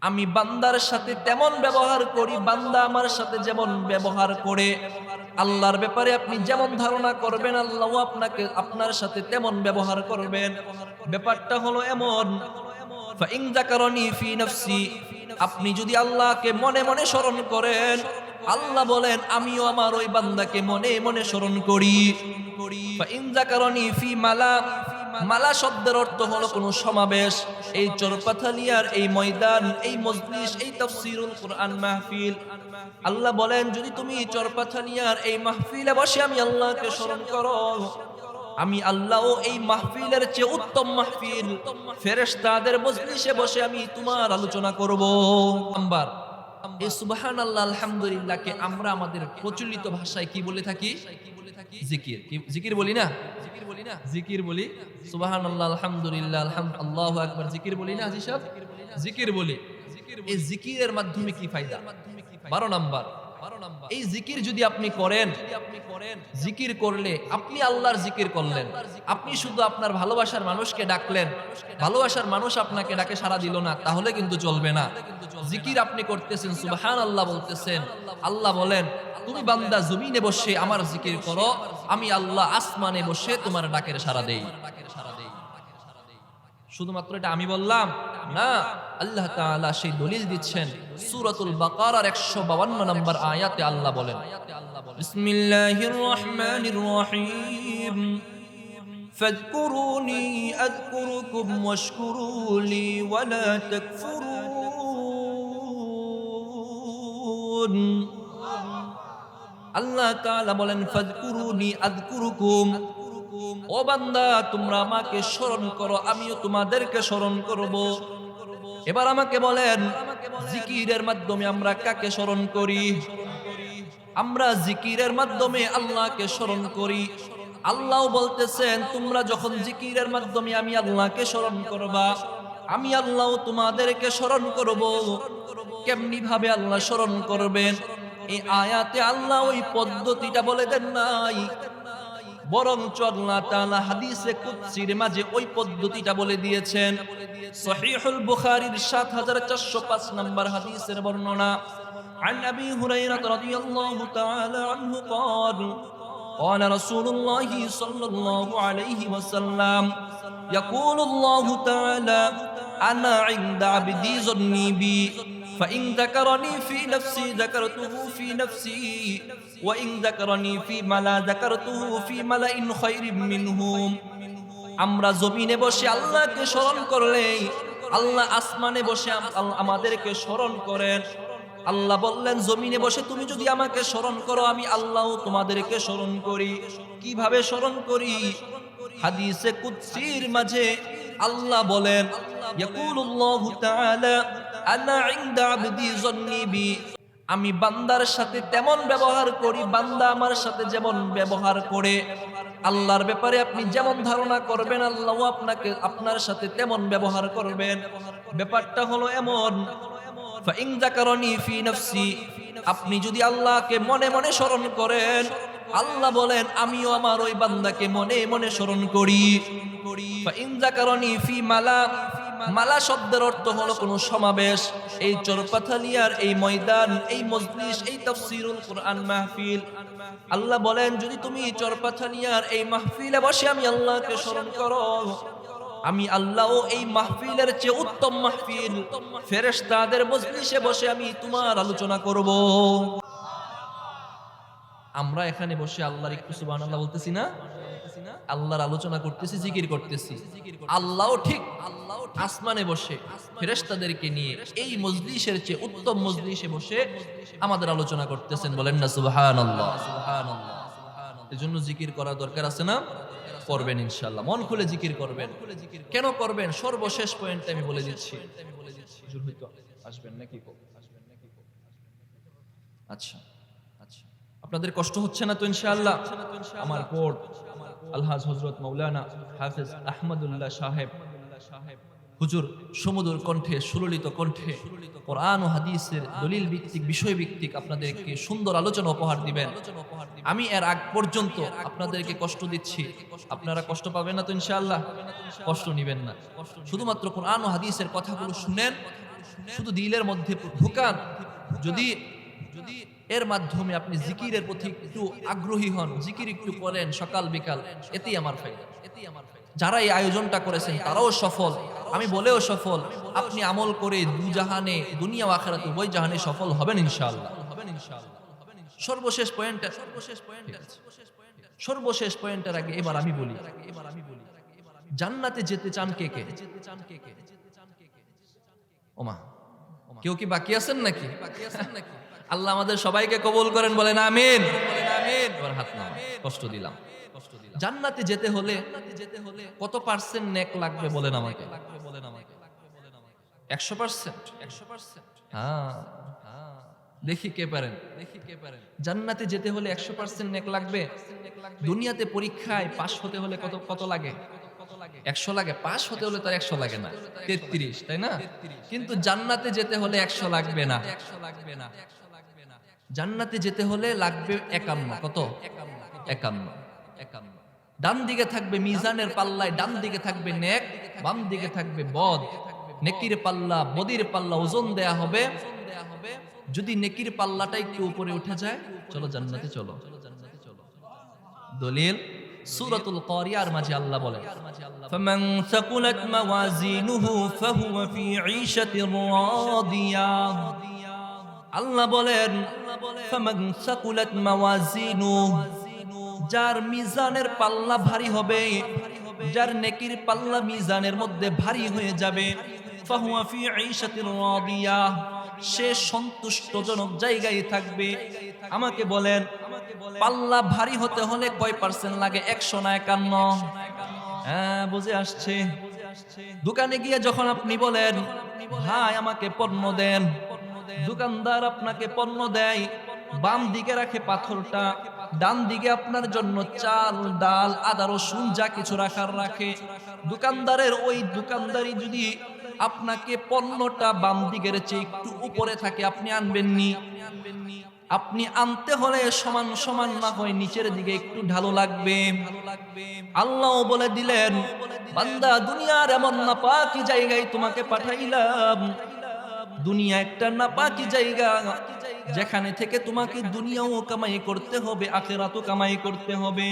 আমি বান্দার সাথে তেমন ব্যবহার করি, বান্দা আমার সাথে যেমন ব্যবহার করে। আল্লাহর ব্যাপারে আপনি যেমন ধারণা করবেন, আল্লাহ আপনাকে আপনার সাথে তেমন ব্যবহার করবেন। ব্যাপারটা হলো এমন, ফাইন যাকারানি ফি নাফসি, আপনি যদি আল্লাহকে মনে মনে স্মরণ করেন, আল্লাহ বলেন আমিও আমার ওই বান্দাকে মনে মনে স্মরণ করি। ফাইন যাকারানি ফি মালা, মালা শব্দের অর্থ হলো কোনো সমাবেশ। এই চরপাথালিয়ার এই ময়দান, এই মজলিস, এই তাফসীরুল কুরআন মাহফিল, আল্লাহ বলেন যদি তুমি চরপাথালিয়ার এই মাহফিলে বসে আমি আল্লাহকে স্মরণ করো, আমি আল্লাহ এই মাহফিলের চেয়ে উত্তম মাহফিল ফেরেশতাদের মজলিসে বসে আমি তোমার আলোচনা করব। নাম্বার, এই সুবহানাল্লাহ আলহামদুলিল্লাহকে আমরা আমাদের প্রচলিত ভাষায় কি বলে থাকি? জিকির। জিকির বলি না? জিকির বলি। সুবহানাল্লাহ আলহামদুলিল্লাহ আল্লাহু আকবার জিকির বলি না? হাজী সাহেব জিকির বলি। এই জিকিরের মাধ্যমে কি ফায়দা? 12 নাম্বার, এই জিকির যদি আপনি করেন, জিকির করলে আপনি আল্লাহর জিকির করলেন, আপনি শুধু আপনার ভালোবাসার মানুষকে ডাকলেন, ভালোবাসার মানুষ আপনাকে ডাকে সাড়া দিল না, তাহলে কিন্তু চলবে না। জিকির আপনি করতেছেন, সুবহানাল্লাহ বলতেছেন, আল্লাহ বলেন তুমি বান্দা জমিনে বসে আমার জিকির করো, আমি আল্লাহ আসমানে বসে তোমার ডাকের সাড়া দেই। শুধুমাত্র এটা আমি বললাম না, আল্লাহ তাআলা সেই দলিল দিচ্ছেন সূরাতুল বাকারার 152 নম্বর আয়াতে আল্লাহ বলেন, বিসমিল্লাহির রহমানির রহিম, ফাযকুরুনি আযকুরুকুম ওয়াশকুরু লি ওয়া লা তাকফুরুন। আল্লাহ তাআলা বলেন ফাযকুরুনি আযকুরুকুম, ও বান্দা তোমরা আমাকে স্মরণ করো, আমিও তোমাদেরকে স্মরণ করব। এবার আমাকে বলেন, জিকিরের মাধ্যমে আমরা কাকে স্মরণ করি? আমরা জিকিরের মাধ্যমে আল্লাহকে স্মরণ করি। আল্লাহ বলতেছেন তোমরা যখন জিকিরের মাধ্যমে আমি আল্লাহকে স্মরণ করবা, আমি আল্লাহ তোমাদেরকে স্মরণ করব। কেমনি ভাবে আল্লাহ স্মরণ করবেন? এই আয়াতে আল্লাহ ওই পদ্ধতিটা বলে দেন নাই, বরঞ্চ আল্লাহ তাআলা হাদিসে কুদসির মাঝে ওই পদ্ধতিটা বলে দিয়েছেন। সহিহুল বুখারীর ৭৪০৫ নম্বর হাদিসের বর্ণনা, عن أبي هريرة رضي الله تعالى عنه قال قال رسول الله صلى الله عليه وسلم يقول الله تعالى أنا عند عبدي ظني بي فإن ذكرني في نفسي ذكرته في نفسي وإن ذكرني في ملا ذكرته في ملأ خير منهم। আমরা জমিনে বসে আল্লাহকে স্মরণ করলে আল্লাহ আসমানে বসে আমাদেরকে স্মরণ করেন। আল্লাহ বললেন জমিনে বসে তুমি যদি আমাকে স্মরণ করো, আমি আল্লাহ তোমাদেরকে স্মরণ করি। কিভাবে স্মরণ করি? হাদিসে কুদসির মাঝে আল্লাহ বলেন, ইয়াকুলুল্লাহু তাআলা আনা ইনদা আবদি যন্নি বি, আমি বান্দার সাথে তেমন ব্যবহার করি, বান্দা আমার সাথে যেমন ব্যবহার করে। আল্লাহর ব্যাপারে আপনি যেমন ধারণা করবেন, আল্লাহ আপনাকে আপনার সাথে তেমন ব্যবহার করবেন। ব্যাপারটা হলো এমন, ফাইন যাকারানি ফি নাফসি, আপনি যদি আল্লাহকে মনে মনে স্মরণ করেন, আল্লাহ বলেন আমিও আমার ওই বান্দাকে মনে মনে স্মরণ করি। ফাইন যাকারানি ফি মালা, মালা শব্দের অর্থ হলো কোনো সমাবেশ। এই চরপাথালিয়ার এই ময়দান, এই মজলিস, এই তাফসীরুল কুরআন মাহফিল, আল্লাহ বলেন যদি তুমি চরপাথালিয়ার এই মাহফিলে বসে আমি আল্লাহকে স্মরণ করো, আমি আল্লাহ এই মাহফিলের চেয়ে উত্তম মাহফিল ফেরেশতাদের মজলিসে বসে আমি তোমার আলোচনা করব। আমরা এখানে বসে আল্লাহর একটু সুবহানাল্লাহ বলতেছি না? আল্লাহর আলোচনা করতেছি, জিকির করতেছি। আল্লাহ ঠিক আসমানে বসে ফেরেশতাদেরকে নিয়ে এই মজলিসের চেয়ে উত্তম মজলিসে বসে আমাদের আলোচনা করতেছেন। বলেন না সুবহানাল্লাহ। সুবহানাল্লাহ। এজন্য জিকির করা দরকার আছে না? করবেন ইনশাআল্লাহ, মন খুলে জিকির করবেন। কেন করবেন? সর্বশেষ পয়েন্টটা আমি বলে দিচ্ছি। হুজুর হয়তো আসবেন নাকি? আচ্ছা আচ্ছা, আপনাদের কষ্ট হচ্ছে না তো ইনশাআল্লাহ? আমার কোর্ট আলহাজ হযরত মাওলানা হাফেজ আহমদুল্লাহ সাহেব হুজুর সুমধুর কণ্ঠে, সুললিত কণ্ঠে কোরআন ও হাদিসের দলিল ভিত্তিক, বিষয় ভিত্তিক আপনাদেরকে সুন্দর আলোচনা উপহার দিবেন। আমি এর আগ পর্যন্ত আপনাদেরকে কষ্ট দিচ্ছি, আপনারা কষ্ট পাবেন না তো ইনশাআল্লাহ? কষ্ট নেবেন না, শুধুমাত্র কোরআন ও হাদিসের কথাগুলো শুনেন, শুধু দিলের মধ্যে ঢুকান। যদি এর মাধ্যমে আপনি জিকিরের প্রতি একটু আগ্রহী হন, জিকির একটু করেন সকাল বিকাল, এতেই আমার ফায়দা। যারা এই আয়োজনটা করেছেন তারাও সফল, আমি বলেও সফল। আপনি আমল করে দুজাহানে, দুনিয়া ও আখিরাত উভয় জাহানে সফল হবেন ইনশাআল্লাহ। সর্বশেষ পয়েন্টের আগে এবার আমি বলি, জান্নাতে যেতে চান কে কে? ওমা, কেউ কি বাকি আছেন নাকি? আল্লাহ আমাদের সবাইকে কবুল করেন, বলেন আমিন। এবার হাত নাও, কষ্ট দিলাম। জান্নাতে যেতে হলে কত পার্সেন্ট নেক লাগবে বলেন আমাকে? 100%? হ্যাঁ, দেখি কে পারেন। জান্নাতে যেতে হলে 100% নেক লাগবে। দুনিয়াতে পরীক্ষায় পাস হতে হলে কত লাগে? 100 লাগে। পাস হতে হলে তো 100 লাগে না, 33, তাই না? কিন্তু জান্নাতে যেতে হলে 100 লাগবে না। জান্নাতে যেতে হলে লাগবে 51। কত? 51। ডান দিকে থাকবে মিজানের পাল্লায়, ডান দিকে থাকবে নেক, বাম দিকে থাকবে বদ। নেকির পাল্লা বদির পাল্লা ওজন দেয়া হবে। যদি নেকির পাল্লাটা একটু উপরে উঠে যায়, চলো জান্নাতে চলো। দলিল সূরাতুল কারিয়ার মাঝে আল্লাহ বলেন, ফামান সাকুলাত মাওয়াজিনুহু ফাহুয়া ফি ঈশাতির রাদিয়া। আল্লাহ বলেন, ফামান সাকুলাত মাওয়াজিনুহু, যার মিজানের পাল্লা ভারী হবে, যার নেকির পাল্লা মিজানের মধ্যে ভারী হয়ে যাবে, ফাহুয়া ফি ঈশাতির রাদিয়া, সে সন্তুষ্টজনক জায়গায় থাকবে। আমাকে বলেন, পাল্লা ভারী হতে হলে কয় পার্সেন্ট লাগে? 100 না 51? হ্যাঁ, বুঝে আসছে। দোকানে গিয়ে যখন আপনি বলেন, ভাই আমাকে পণ্য দেন, দোকানদার আপনাকে পণ্য দেয়, বাম দিকে রাখে পাথরটা, ডান দিকে আপনার জন্য চাল ডাল আদা রসুন যা কিছু রাখার রাখে। দোকানদারের ওই দোকানদারি যদি আপনাকে পণ্যটা বাম দিকের চেয়ে একটু উপরে থাকে, আপনি আনবেননি। আপনি আনতে হলে সমান সমান না হয় নিচের দিকে একটু ঢালু লাগবে। আল্লাহ বলে দিলেন, বান্দা দুনিয়ার এমন নাপাকি জায়গায় তোমাকে পাঠাইলাম, দুনিয়া একটা নাপাকি জায়গা, যেখানে থেকে তোমাকে দুনিয়াও কামাই করতে হবে, আখিরাতও কামাই করতে হবে।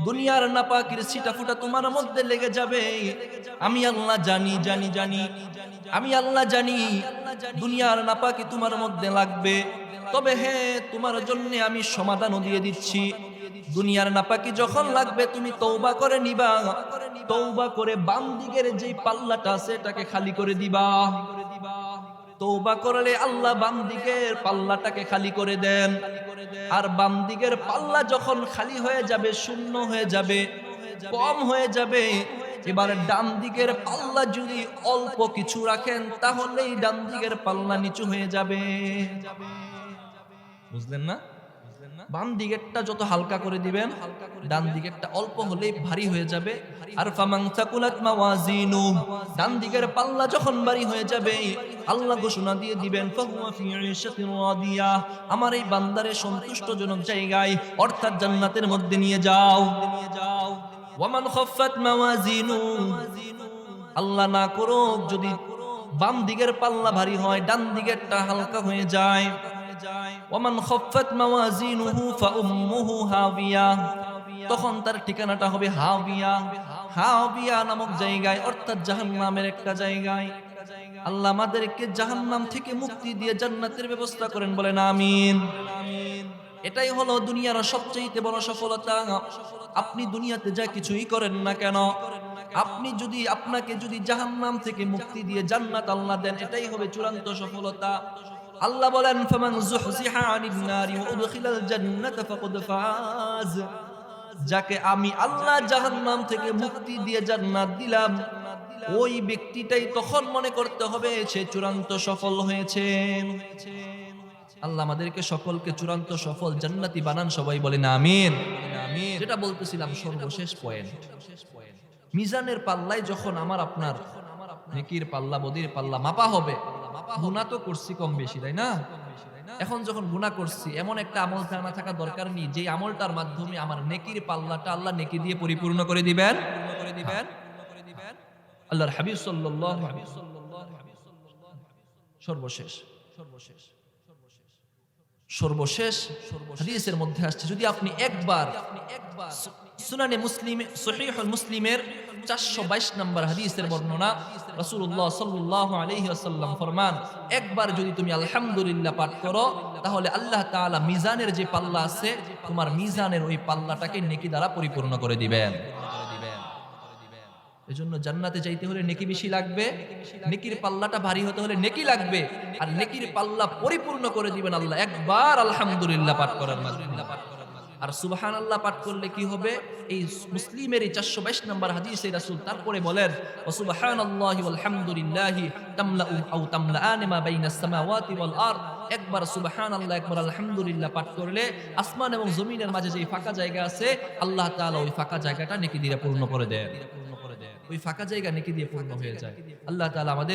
দুনিয়ার নাপাকির ছিটাফুটা তোমার মধ্যে লেগে যাবে। আমি আল্লাহ জানি, আমি আল্লাহ জানি দুনিয়ার নাপাকি তোমার মধ্যে লাগবে। তবে হ্যাঁ, তোমার জন্য আমি সমাধানও দিয়ে দিচ্ছি। দুনিয়ার নাপাকি যখন লাগবে তুমি তওবা করে নিবা, তওবা করে বাম দিকের যে পাল্লাটা আছে এটাকে খালি করে দিবা। তওবা করলে আল্লাহ বাম দিকের পাল্লাটাকে খালি করে দেন। আর বাম দিকের পাল্লা যখন খালি হয়ে যাবে, শূন্য হয়ে যাবে, কম হয়ে যাবে, এবার ডান দিকের পাল্লা যদি অল্প কিছু রাখেন তাহলেই ডান দিকের পাল্লা নিচু হয়ে যাবে। বুঝলেন না? বাম দিকেরটা যত হালকা করে দিবেন, ডান দিকেরটা অল্প হলেই ভারী হয়ে যাবে। আর ফামান সাকুলাত মাওয়াজিনু, ডান দিকের পাল্লা যখন ভারী হয়ে যাবে, আল্লাহ ঘোষণা দিয়ে দিবেন, ফাহুয়া ফি ঈশাতির রাদিয়া, আমার এই বান্দারে সন্তুষ্টজনক জায়গায় অর্থাৎ জান্নাতের মধ্যে নিয়ে যাও। ওয়ামান খাফফাত মাওয়াজিনু, আল্লাহ না করো যদি বাম দিকের পাল্লা ভারী হয়, ডান দিকেরটা হালকা হয়ে যায়। ওয়ামান খাফফাত মাওয়াজিনুহু ফাউম্মুহু হাবিয়া, তখন তার ঠিকানাটা হবে হাবিয়া। হাবিয়া নামক জায়গায়, অর্থাৎ জাহান্নামের একটা জায়গায়। আল্লাহ আমাদেরকে জাহান্নাম থেকে মুক্তি দিয়ে জান্নাতের ব্যবস্থা করেন, বলেন আমিন। এটাই হলো দুনিয়ার সবচেয়ে বড় সফলতা। আপনি দুনিয়াতে যা কিছুই করেন না কেন, আপনাকে যদি জাহান্নাম থেকে মুক্তি দিয়ে জান্নাত আল্লাহ দেন, এটাই হবে চূড়ান্ত সফলতা। আল্লাহ বলেন, ফামান যুহজিহা আনিন নারি ওয়া উদখিলাল জান্নাতা ফাকাদ ফাজ, যাকে আমি আল্লাহ জাহান্নাম থেকে মুক্তি দিয়ে জান্নাত দিলাম, ওই ব্যক্তিটাই তখন মনে করতে হবে সে চূড়ান্ত সফল হয়েছে। আল্লাহ আমাদেরকে সকলকে চূড়ান্ত সফল জান্নাতি বানান, সবাই বলেন আমিন। যেটা বলতেছিলাম সর্বশেষ পয়েন্ট, মিজানের পাল্লায় যখন আমার আপনার নেকির পাল্লা বদির পাল্লা মাপা হবে, গুনাহ তো করছি কম বেশি, তাই না? এখন যখন গুনাহ করছি, এমন একটা আমল জানা থাকা দরকার নেই যে আমলটার মাধ্যমে আমার নেকির পাল্লাটা আল্লাহ নেকি দিয়ে পরিপূর্ণ করে দিবেন। আল্লাহর হাবিব সাল্লাল্লাহু আলাইহি ওয়াসাল্লাম সর্বশেষ সর্বশেষ সর্বশেষ হাদিসের মধ্যে আসছে, যদি আপনি একবার সুনানে মুসলিম সহিহুল মুসলিমের 422 নম্বর হাদিসের বর্ণনা, রাসূলুল্লাহ সাল্লাল্লাহু আলাইহি ওয়াসাল্লাম ফরমান, একবার যদি তুমি আলহামদুলিল্লাহ পাঠ করো তাহলে আল্লাহ তাআলা মিজানের যে পাল্লা আছে, তোমার মিজানের ওই পাল্লাটাকে নেকি দ্বারা পরিপূর্ণ করে দিবেন। এজন্য জান্নাতে যাইতে হলে নেকি বেশি লাগবে, নেকির পাল্লাটা ভারী হতে হলে নেকি লাগবে, আর নেকির পাল্লা পরিপূর্ণ করে দিবেন আল্লাহ একবার আলহামদুলিল্লাহ পাঠ করার মাধ্যমে। আর সুবহানাল্লাহ পাঠ করলে কি হবে? এই মুসলিমের এই 422 নম্বর হাদিসে রাসূল তারপরে বলেন, ওয়া সুবহানাল্লাহি ওয়াল হামদুলিল্লাহি তামলাউ আও তামলাআন মা বাইনাস সামাওয়াতি ওয়াল আরদ। একবার সুবহানাল্লাহ, একবার আলহামদুলিল্লাহ পাঠ করলে আসমান এবং জমিনের মাঝে যে ফাঁকা জায়গা আছে, আল্লাহ তাআলা ওই ফাঁকা জায়গাটা নেকি দিয়ে পূর্ণ করে দেন। ওই ফাঁকা জায়গা নেকি দিয়ে পূর্ণ হয়ে যায়। আল্লাহ তাআলা আমাদের